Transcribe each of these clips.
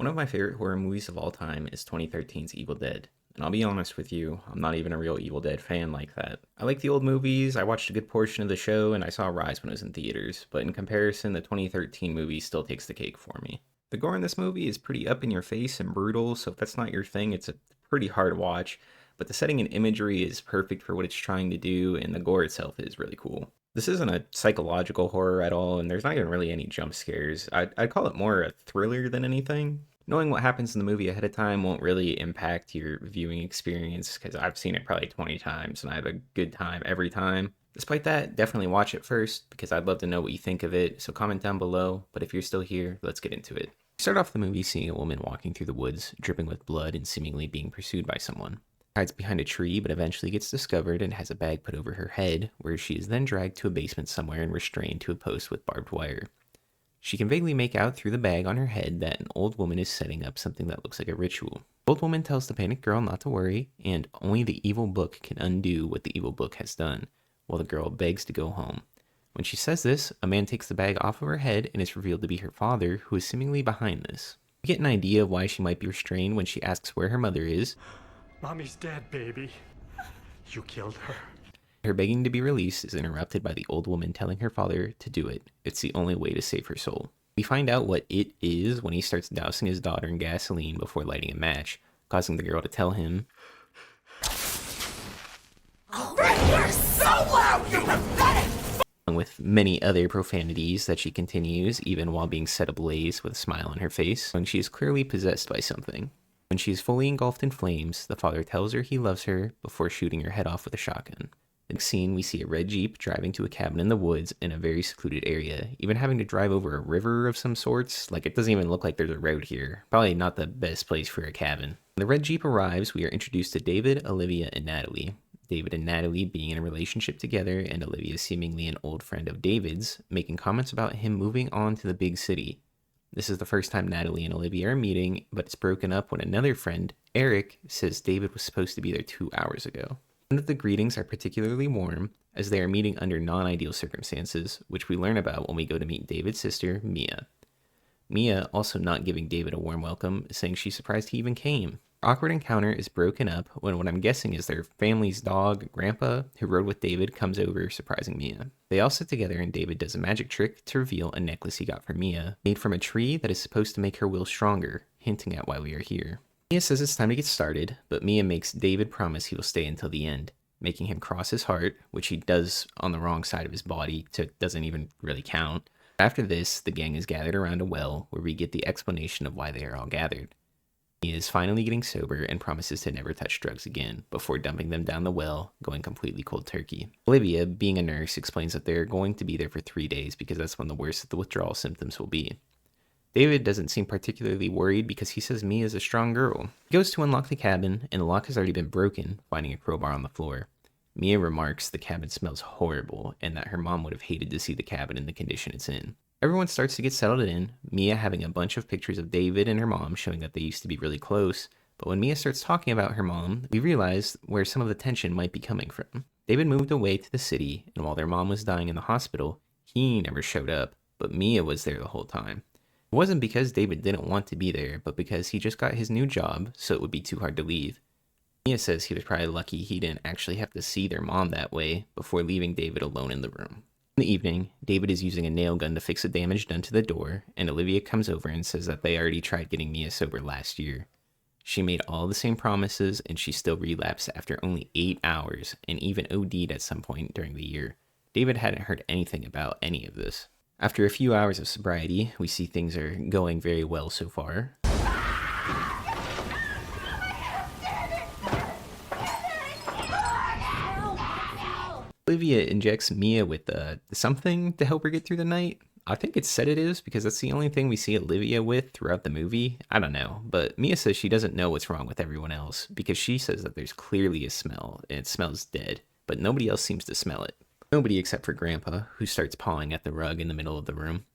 One of my favorite horror movies of all time is 2013's Evil Dead. And I'll be honest with you, I'm not even a real Evil Dead fan like that. I like the old movies, I watched a good portion of the show, and I saw Rise when it was in theaters, but in comparison, the 2013 movie still takes the cake for me. The gore in this movie is pretty up in your face and brutal, so if that's not your thing, it's a pretty hard watch, but the setting and imagery is perfect for what it's trying to do, and the gore itself is really cool. This isn't a psychological horror at all, and there's not even really any jump scares. I'd call it more a thriller than anything. Knowing what happens in the movie ahead of time won't really impact your viewing experience because I've seen it probably 20 times and I have a good time every time. Despite that, definitely watch it first because I'd love to know what you think of it, so comment down below. But if you're still here, let's get into it. Start off the movie seeing a woman walking through the woods, dripping with blood and seemingly being pursued by someone. Hides behind a tree, but eventually gets discovered and has a bag put over her head, where she is then dragged to a basement somewhere and restrained to a post with barbed wire. She can vaguely make out through the bag on her head that an old woman is setting up something that looks like a ritual. The old woman tells the panicked girl not to worry, and only the evil book can undo what the evil book has done, while the girl begs to go home. When she says this, a man takes the bag off of her head and is revealed to be her father, who is seemingly behind this. We get an idea of why she might be restrained when she asks where her mother is. Mommy's dead, baby. You killed her. Her begging to be released is interrupted by the old woman telling her father to do it. It's the only way to save her soul. We find out what it is when he starts dousing his daughter in gasoline before lighting a match, causing the girl to tell him, You're so loud, you pathetic! along with many other profanities that she continues, even while being set ablaze with a smile on her face, when she is clearly possessed by something. When she is fully engulfed in flames, the father tells her he loves her before shooting her head off with a shotgun. Next scene, we see a red Jeep driving to a cabin in the woods in a very secluded area, even having to drive over a river of some sorts. Like, it doesn't even look like there's a road here. Probably not the best place for a cabin. When the red Jeep arrives, we are introduced to David, Olivia, and Natalie. David and Natalie being in a relationship together, and Olivia seemingly an old friend of David's, making comments about him moving on to the big city. This is the first time Natalie and Olivia are meeting, but it's broken up when another friend, Eric, says David was supposed to be there 2 hours ago. None of the greetings are particularly warm, as they are meeting under non-ideal circumstances, which we learn about when we go to meet David's sister, Mia. Mia, also not giving David a warm welcome, is saying she's surprised he even came. Our awkward encounter is broken up when what I'm guessing is their family's dog, Grandpa, who rode with David, comes over, surprising Mia. They all sit together and David does a magic trick to reveal a necklace he got for Mia, made from a tree that is supposed to make her will stronger, hinting at why we are here. Mia says it's time to get started, but Mia makes David promise he will stay until the end, making him cross his heart, which he does on the wrong side of his body, so it doesn't even really count. After this, the gang is gathered around a well, where we get the explanation of why they are all gathered. Mia is finally getting sober and promises to never touch drugs again, before dumping them down the well, going completely cold turkey. Olivia, being a nurse, explains that they're going to be there for 3 days because that's when the worst of the withdrawal symptoms will be. David doesn't seem particularly worried because he says Mia is a strong girl. He goes to unlock the cabin, and the lock has already been broken, finding a crowbar on the floor. Mia remarks the cabin smells horrible, and that her mom would have hated to see the cabin in the condition it's in. Everyone starts to get settled in, Mia having a bunch of pictures of David and her mom showing that they used to be really close, but when Mia starts talking about her mom, we realize where some of the tension might be coming from. David moved away to the city, and while their mom was dying in the hospital, he never showed up, but Mia was there the whole time. It wasn't because David didn't want to be there, but because he just got his new job, so it would be too hard to leave. Mia says he was probably lucky he didn't actually have to see their mom that way before leaving David alone in the room. In the evening, David is using a nail gun to fix the damage done to the door, and Olivia comes over and says that they already tried getting Mia sober last year. She made all the same promises, and she still relapsed after only 8 hours, and even OD'd at some point during the year. David hadn't heard anything about any of this. After a few hours of sobriety, we see things are going very well so far. Olivia injects Mia with something to help her get through the night. I think it's sedatives because that's the only thing we see Olivia with throughout the movie. I don't know, but Mia says she doesn't know what's wrong with everyone else because she says that there's clearly a smell and it smells dead, but nobody else seems to smell it. Nobody except for Grandpa, who starts pawing at the rug in the middle of the room.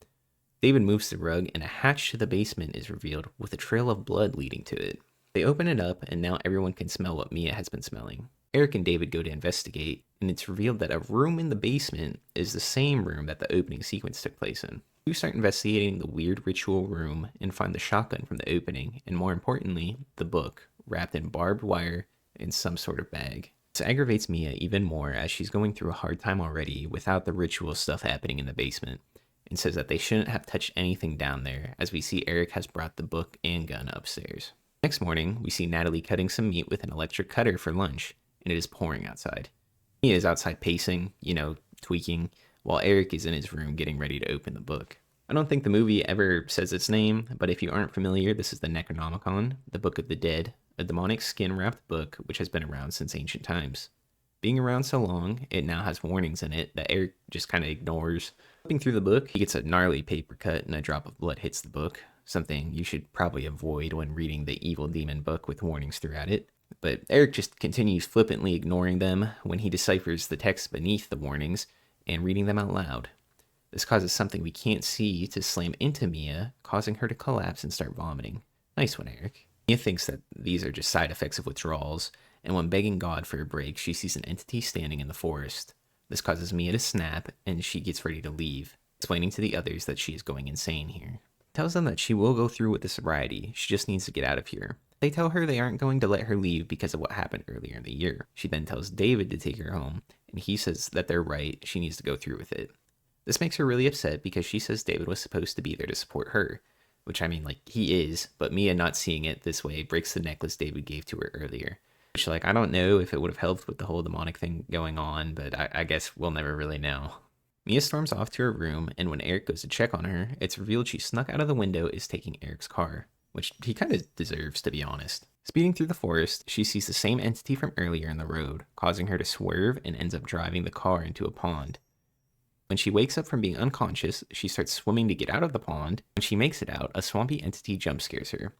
David moves the rug and a hatch to the basement is revealed with a trail of blood leading to it. They open it up and now everyone can smell what Mia has been smelling. Eric and David go to investigate, and it's revealed that a room in the basement is the same room that the opening sequence took place in. We start investigating the weird ritual room and find the shotgun from the opening, and more importantly, the book, wrapped in barbed wire in some sort of bag. This aggravates Mia even more as she's going through a hard time already without the ritual stuff happening in the basement, and says that they shouldn't have touched anything down there, as we see Eric has brought the book and gun upstairs. Next morning, we see Natalie cutting some meat with an electric cutter for lunch, and it is pouring outside. Mia is outside pacing, tweaking, while Eric is in his room getting ready to open the book. I don't think the movie ever says its name, but if you aren't familiar, this is the Necronomicon, the Book of the Dead, a demonic skin-wrapped book which has been around since ancient times. Being around so long, it now has warnings in it that Eric just kind of ignores. Flipping through the book, he gets a gnarly paper cut and a drop of blood hits the book, something you should probably avoid when reading the Evil Demon book with warnings throughout it. But Eric just continues flippantly ignoring them when he deciphers the text beneath the warnings and reading them out loud. This causes something we can't see to slam into Mia, causing her to collapse and start vomiting. Nice one, Eric. Mia thinks that these are just side effects of withdrawals, and when begging God for a break, she sees an entity standing in the forest. This causes Mia to snap, and she gets ready to leave, explaining to the others that she is going insane here. Tells them that she will go through with the sobriety, she just needs to get out of here. They tell her they aren't going to let her leave because of what happened earlier in the year. She then tells David to take her home, and he says that they're right, she needs to go through with it. This makes her really upset because she says David was supposed to be there to support her, which he is, but Mia not seeing it this way breaks the necklace David gave to her earlier. Which, I don't know if it would have helped with the whole demonic thing going on, but I guess we'll never really know. Mia storms off to her room, and when Eric goes to check on her, it's revealed she snuck out of the window is taking Eric's car, which he kind of deserves, to be honest. Speeding through the forest, she sees the same entity from earlier in the road, causing her to swerve and ends up driving the car into a pond. When she wakes up from being unconscious, she starts swimming to get out of the pond. When she makes it out, a swampy entity jump scares her.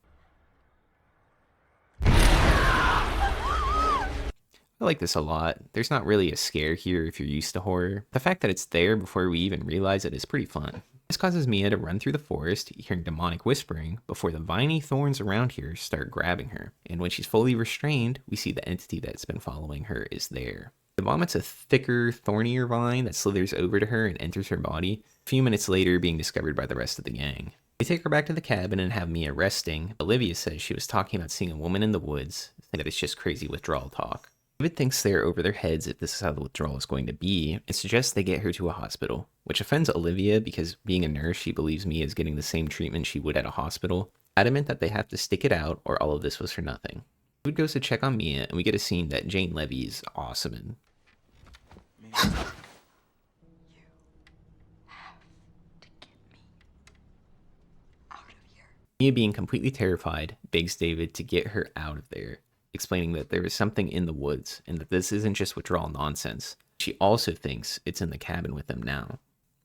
I like this a lot. There's not really a scare here if you're used to horror. The fact that it's there before we even realize it is pretty fun. This causes Mia to run through the forest, hearing demonic whispering, before the viney thorns around here start grabbing her. And when she's fully restrained, we see the entity that's been following her is there. It vomits a thicker, thornier vine that slithers over to her and enters her body, a few minutes later being discovered by the rest of the gang. They take her back to the cabin and have Mia resting. Olivia says she was talking about seeing a woman in the woods, and that it's just crazy withdrawal talk. David thinks they're over their heads if this is how the withdrawal is going to be, and suggests they get her to a hospital, which offends Olivia because being a nurse, she believes Mia is getting the same treatment she would at a hospital, adamant that they have to stick it out or all of this was for nothing. David goes to check on Mia, and we get a scene that Jane Levy is awesome in. You have to get me out of here. Mia, being completely terrified, begs David to get her out of there, explaining that there is something in the woods and that this isn't just withdrawal nonsense. She also thinks it's in the cabin with them now.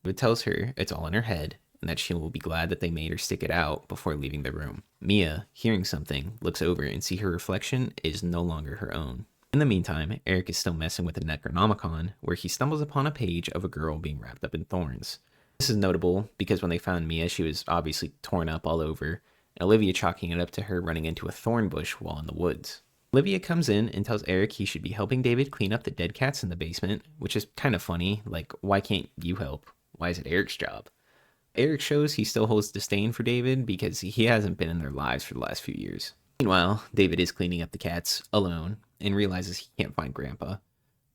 David tells her it's all in her head and that she will be glad that they made her stick it out before leaving the room. Mia, hearing something, looks over and see her reflection is no longer her own. In the meantime, Eric is still messing with the Necronomicon, where he stumbles upon a page of a girl being wrapped up in thorns. This is notable because when they found Mia, she was obviously torn up all over, and Olivia chalking it up to her running into a thorn bush while in the woods. Olivia comes in and tells Eric he should be helping David clean up the dead cats in the basement, which is kind of funny. Why can't you help? Why is it Eric's job? Eric shows he still holds disdain for David because he hasn't been in their lives for the last few years. Meanwhile, David is cleaning up the cats alone and realizes he can't find Grandpa,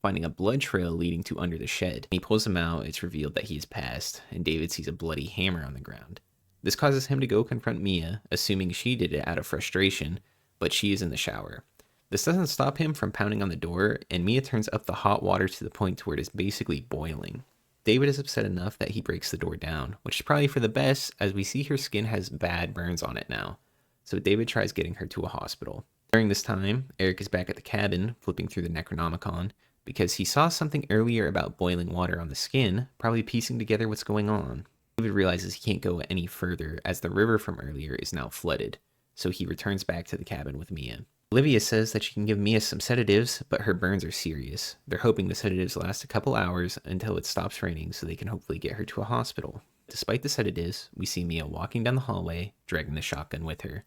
finding a blood trail leading to under the shed. When he pulls him out, it's revealed that he is passed, and David sees a bloody hammer on the ground. This causes him to go confront Mia, assuming she did it out of frustration, but she is in the shower. This doesn't stop him from pounding on the door, and Mia turns up the hot water to the point where it is basically boiling. David is upset enough that he breaks the door down, which is probably for the best, as we see her skin has bad burns on it now. So David tries getting her to a hospital. During this time, Eric is back at the cabin, flipping through the Necronomicon, because he saw something earlier about boiling water on the skin, probably piecing together what's going on. David realizes he can't go any further as the river from earlier is now flooded, so he returns back to the cabin with Mia. Olivia says that she can give Mia some sedatives, but her burns are serious. They're hoping the sedatives last a couple hours until it stops raining so they can hopefully get her to a hospital. Despite the sedatives, we see Mia walking down the hallway, dragging the shotgun with her.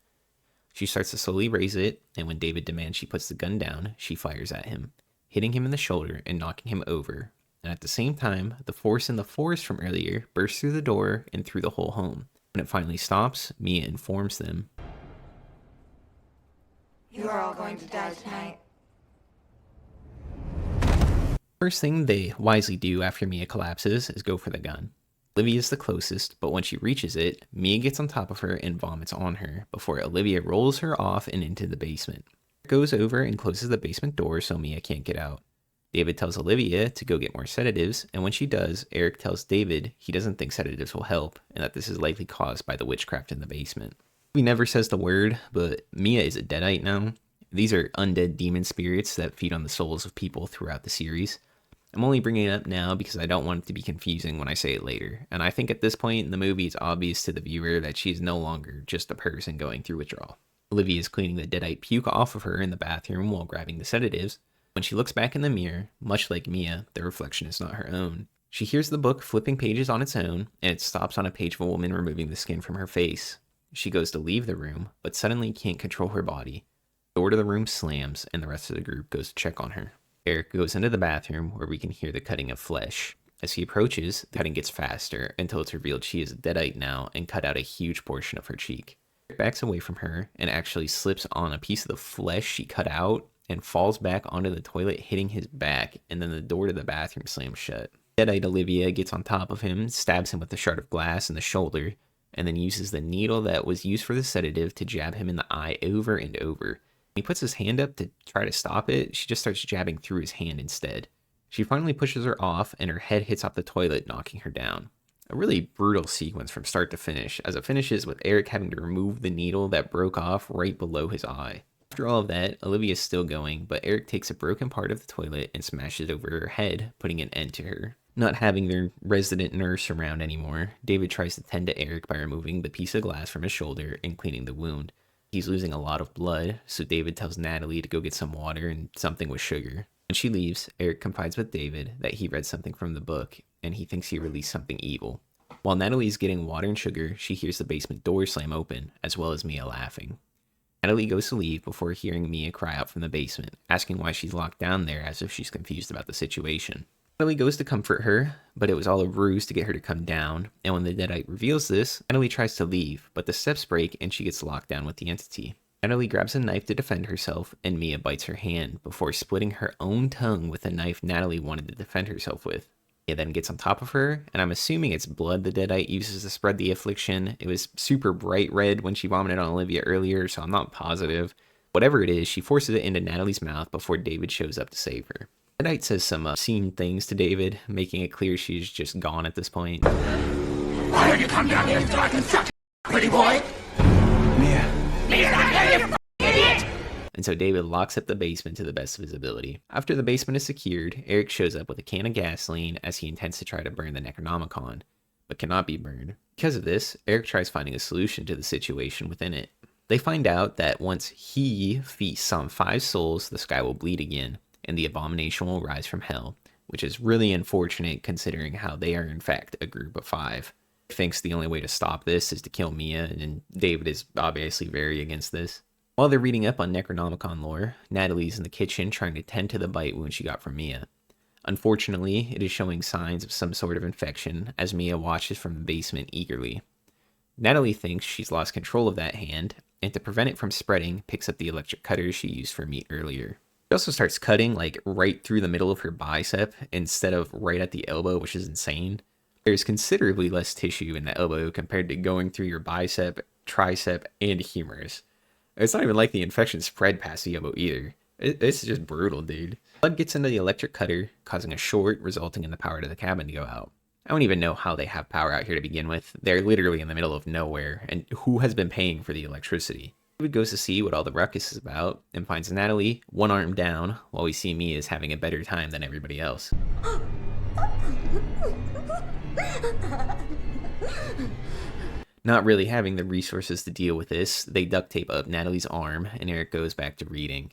She starts to slowly raise it, and when David demands she puts the gun down, she fires at him, hitting him in the shoulder and knocking him over, And at the same time, the force in the forest from earlier bursts through the door and through the whole home. When it finally stops, Mia informs them. You are all going to die tonight. First thing they wisely do after Mia collapses is go for the gun. Olivia is the closest, but when she reaches it, Mia gets on top of her and vomits on her before Olivia rolls her off and into the basement. Goes over and closes the basement door so Mia can't get out. David tells Olivia to go get more sedatives, and when she does, Eric tells David he doesn't think sedatives will help, and that this is likely caused by the witchcraft in the basement. He never says the word, but Mia is a deadite now. These are undead demon spirits that feed on the souls of people throughout the series. I'm only bringing it up now because I don't want it to be confusing when I say it later, and I think at this point in the movie it's obvious to the viewer that she's no longer just a person going through withdrawal. Olivia is cleaning the deadite puke off of her in the bathroom while grabbing the sedatives. When she looks back in the mirror, much like Mia, the reflection is not her own. She hears the book flipping pages on its own, and it stops on a page of a woman removing the skin from her face. She goes to leave the room, but suddenly can't control her body. The door to the room slams, and the rest of the group goes to check on her. Eric goes into the bathroom where we can hear the cutting of flesh. As he approaches, the cutting gets faster until it's revealed she is a deadite now and cut out a huge portion of her cheek. Eric backs away from her and actually slips on a piece of the flesh she cut out and falls back onto the toilet, hitting his back, and then the door to the bathroom slams shut. Deadite Olivia gets on top of him, stabs him with a shard of glass in the shoulder, and then uses the needle that was used for the sedative to jab him in the eye over and over. When he puts his hand up to try to stop it, she just starts jabbing through his hand instead. She finally pushes her off, and her head hits off the toilet, knocking her down. A really brutal sequence from start to finish, as it finishes with Eric having to remove the needle that broke off right below his eye. After all of that, Olivia is still going, but Eric takes a broken part of the toilet and smashes it over her head, putting an end to her. Not having their resident nurse around anymore, David tries to tend to Eric by removing the piece of glass from his shoulder and cleaning the wound. He's losing a lot of blood, so David tells Natalie to go get some water and something with sugar. When she leaves, Eric confides with David that he read something from the book, and he thinks he released something evil. While Natalie's getting water and sugar, she hears the basement door slam open, as well as Mia laughing. Natalie goes to leave before hearing Mia cry out from the basement, asking why she's locked down there as if she's confused about the situation. Natalie goes to comfort her, but it was all a ruse to get her to come down, and when the deadite reveals this, Natalie tries to leave, but the steps break and she gets locked down with the entity. Natalie grabs a knife to defend herself, and Mia bites her hand before splitting her own tongue with a knife Natalie wanted to defend herself with. Mia then gets on top of her, and I'm assuming it's blood the deadite uses to spread the affliction. It was super bright red when she vomited on Olivia earlier, so I'm not positive. Whatever it is, she forces it into Natalie's mouth before David shows up to save her. Deadite says some obscene things to David, making it clear she's just gone at this point. Why don't you come down here so I can suck it, pretty boy? Mia. Mia, not here, you idiot! And so David locks up the basement to the best of his ability. After the basement is secured, Eric shows up with a can of gasoline as he intends to try to burn the Necronomicon, but cannot be burned. Because of this, Eric tries finding a solution to the situation within it. They find out that once he feasts on 5 souls, the sky will bleed again, and the abomination will rise from hell, which is really unfortunate considering how they are in fact a group of 5. He thinks the only way to stop this is to kill Mia, and David is obviously very against this. While they're reading up on Necronomicon lore, Natalie's in the kitchen trying to tend to the bite wound she got from Mia. Unfortunately, it is showing signs of some sort of infection as Mia watches from the basement eagerly. Natalie thinks she's lost control of that hand, and to prevent it from spreading, picks up the electric cutter she used for meat earlier. She also starts cutting like right through the middle of her bicep instead of right at the elbow, which is insane. There's considerably less tissue in the elbow compared to going through your bicep, tricep, and humerus. It's not even like the infection spread past the elbow either. It's just brutal, dude. Blood gets into the electric cutter, causing a short, resulting in the power to the cabin to go out. I don't even know how they have power out here to begin with. They're literally in the middle of nowhere, and who has been paying for the electricity? David goes to see what all the ruckus is about, and finds Natalie, one arm down, while we see Mia is having a better time than everybody else. Not really having the resources to deal with this, they duct tape up Natalie's arm, and Eric goes back to reading.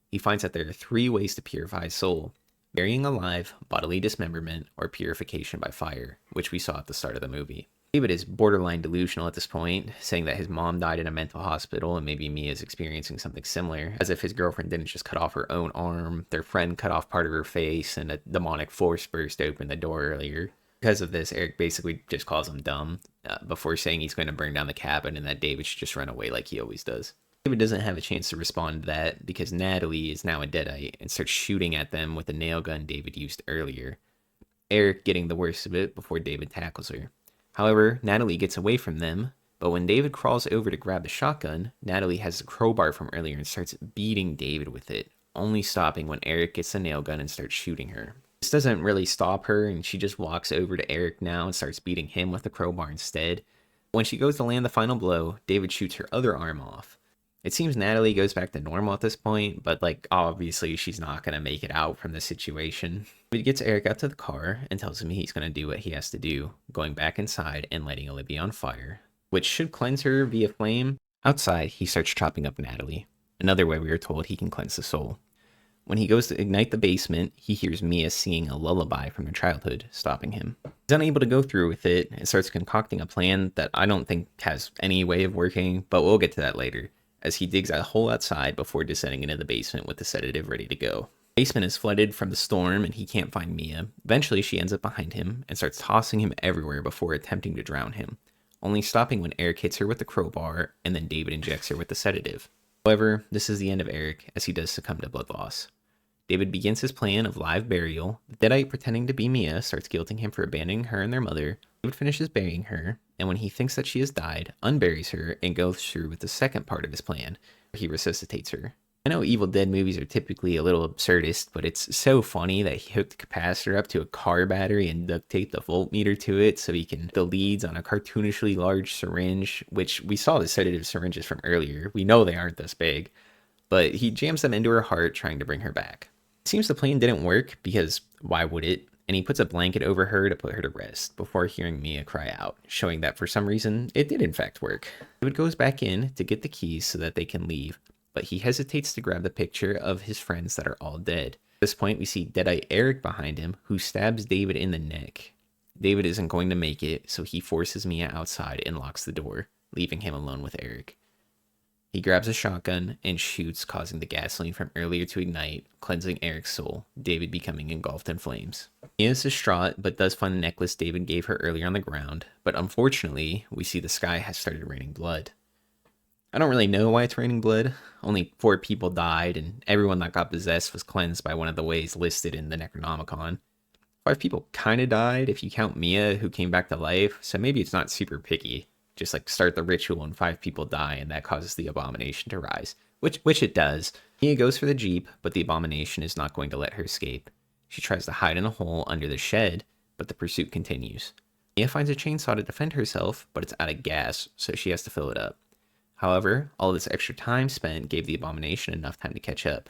He finds that there are 3 ways to purify a soul: burying alive, bodily dismemberment, or purification by fire, which we saw at the start of the movie. David is borderline delusional at this point, saying that his mom died in a mental hospital and maybe Mia is experiencing something similar, as if his girlfriend didn't just cut off her own arm, their friend cut off part of her face, and a demonic force burst open the door earlier. Because of this, Eric basically just calls him dumb, before saying he's going to burn down the cabin and that David should just run away like he always does. David doesn't have a chance to respond to that because Natalie is now a deadite and starts shooting at them with the nail gun David used earlier. Eric getting the worst of it before David tackles her. However, Natalie gets away from them, but when David crawls over to grab the shotgun, Natalie has the crowbar from earlier and starts beating David with it, only stopping when Eric gets the nail gun and starts shooting her. This doesn't really stop her, and she just walks over to Eric now and starts beating him with the crowbar instead. When she goes to land the final blow, David shoots her other arm off. It seems Natalie goes back to normal at this point, but obviously she's not going to make it out from the situation. He gets Eric out to the car and tells him he's going to do what he has to do, going back inside and lighting Olivia on fire, which should cleanse her via flame. Outside, he starts chopping up Natalie, another way we are told he can cleanse the soul. When he goes to ignite the basement, he hears Mia singing a lullaby from her childhood, stopping him. He's unable to go through with it and starts concocting a plan that I don't think has any way of working, but we'll get to that later, as he digs a hole outside before descending into the basement with the sedative ready to go. The basement is flooded from the storm and he can't find Mia. Eventually she ends up behind him and starts tossing him everywhere before attempting to drown him, only stopping when Eric hits her with the crowbar and then David injects her with the sedative. However, this is the end of Eric as he does succumb to blood loss. David begins his plan of live burial. The deadite pretending to be Mia starts guilting him for abandoning her and their mother. David finishes burying her, and when he thinks that she has died, unburies her and goes through with the second part of his plan, where he resuscitates her. I know Evil Dead movies are typically a little absurdist, but it's so funny that he hooked the capacitor up to a car battery and duct taped the voltmeter to it so he can the leads on a cartoonishly large syringe, which we saw the sedative syringes from earlier. We know they aren't this big, but he jams them into her heart trying to bring her back. It seems the plan didn't work because why would it? And he puts a blanket over her to put her to rest before hearing Mia cry out, showing that for some reason it did in fact work. David goes back in to get the keys so that they can leave, but he hesitates to grab the picture of his friends that are all dead. At this point we see Deadite Eric behind him, who stabs David in the neck. David isn't going to make it, so he forces Mia outside and locks the door, leaving him alone with Eric. He grabs a shotgun and shoots, causing the gasoline from earlier to ignite, cleansing Eric's soul, David becoming engulfed in flames. Mia is distraught, but does find the necklace David gave her earlier on the ground, but unfortunately, we see the sky has started raining blood. I don't really know why it's raining blood. Only 4 people died, and everyone that got possessed was cleansed by one of the ways listed in the Necronomicon. 5 people kind of died if you count Mia, who came back to life, so maybe it's not super picky. Just start the ritual and 5 people die and that causes the abomination to rise, which it does. Mia goes for the Jeep, but the abomination is not going to let her escape. She tries to hide in a hole under the shed, but the pursuit continues. Mia finds a chainsaw to defend herself, but it's out of gas, so she has to fill it up. However, all this extra time spent gave the abomination enough time to catch up.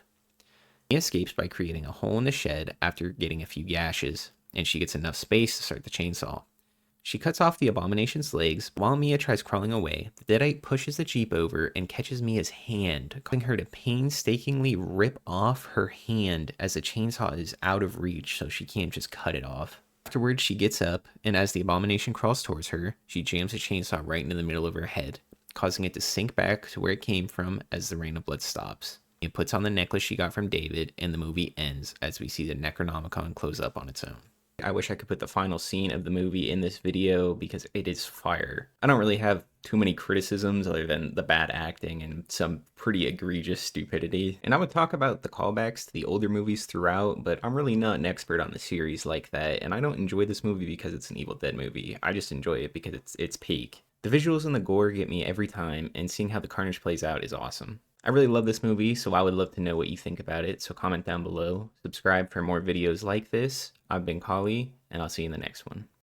Mia escapes by creating a hole in the shed after getting a few gashes, and she gets enough space to start the chainsaw. She cuts off the abomination's legs. While Mia tries crawling away, the deadite pushes the Jeep over and catches Mia's hand, causing her to painstakingly rip off her hand as the chainsaw is out of reach so she can't just cut it off. Afterwards, she gets up, and as the abomination crawls towards her, she jams the chainsaw right into the middle of her head, causing it to sink back to where it came from as the rain of blood stops. Mia puts on the necklace she got from David, and the movie ends as we see the Necronomicon close up on its own. I wish I could put the final scene of the movie in this video because it is fire. I don't really have too many criticisms other than the bad acting and some pretty egregious stupidity. And I would talk about the callbacks to the older movies throughout, but I'm really not an expert on the series like that, and I don't enjoy this movie because it's an Evil Dead movie. I just enjoy it because it's peak. The visuals and the gore get me every time, and seeing how the carnage plays out is awesome. I really love this movie, so I would love to know what you think about it, so comment down below. Subscribe for more videos like this. I've been Kali, and I'll see you in the next one.